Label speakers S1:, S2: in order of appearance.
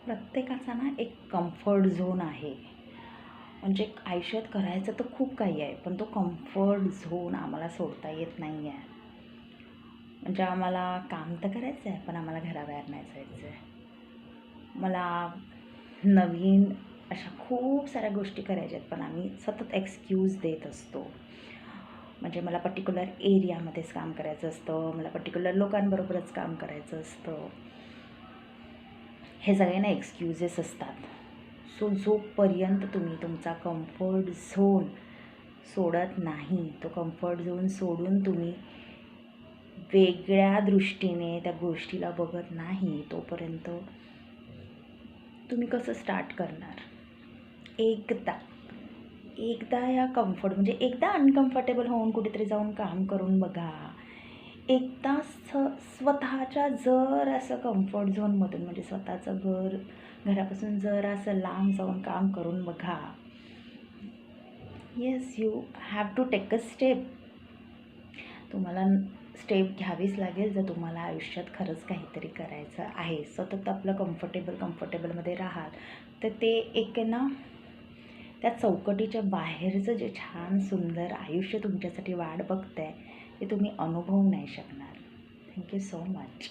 S1: प्रत्येकाचा ना एक कम्फर्ट झोन आहे. म्हणजे आयुष्यात करायचं तर खूप काही आहे, पण तो कम्फर्ट झोन आम्हाला सोडता येत नाही आहे. म्हणजे आम्हाला काम तर करायचं आहे, पण आम्हाला घराबाहेर नाही जायचं आहे. मला नवीन अशा खूप साऱ्या गोष्टी करायच्या आहेत, पण आम्ही सतत एक्सक्यूज देत असतो. म्हणजे मला पर्टिक्युलर एरियामध्येच काम करायचं असतं, मला पर्टिक्युलर लोकांबरोबरच काम करायचं असतं. हे सगळे ना एक्सक्युजेस असतात. सो जोपर्यंत तुम्ही तुमचा कम्फर्ट झोन सोडत नाही, तो कम्फर्ट झोन सोडून तुम्ही वेगळ्या दृष्टीने त्या गोष्टीला बघत नाही, तोपर्यंत तुम्ही कसं स्टार्ट करणार? एकदा या कम्फर्ट म्हणजे एकदा अनकम्फर्टेबल होऊन कुठेतरी जाऊन काम करून बघा. एकदा स्वतःच्या जर असं कम्फर्ट झोनमधून म्हणजे स्वतःचं घरापासून जर असं लांब जाऊन काम करून बघा. Yes, you have to take a step. तुम्हाला स्टेप घ्यावीच लागेल जर तुम्हाला आयुष्यात खरंच काहीतरी करायचं आहे. सतत आपलं कम्फर्टेबलमध्ये राहाल तर ते एक ना त्या चौकटीच्या बाहेरचं जे छान सुंदर आयुष्य तुमच्यासाठी वाट बघतं आहे ते तुम्ही अनुभवू नाही शकणार. Thank you so much.